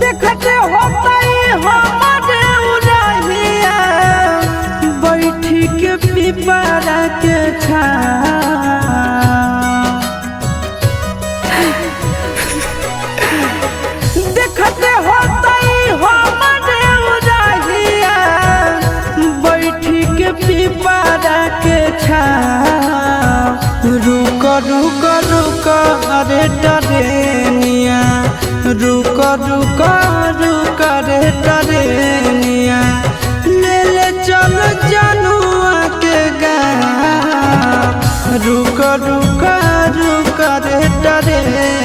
देखते होतई हमारे उड़हिया बैठी के पिपरा के छाँव। देखते होतई हमारे उड़हिया बैठी के पिपरा के छाँव। रुक रुक रुक अरे टरेनिया, रुक रुक रुक रे टरेनिया, ले ले चल जनुआ के गाँव। रुक रुक रुक रे टरेनिया।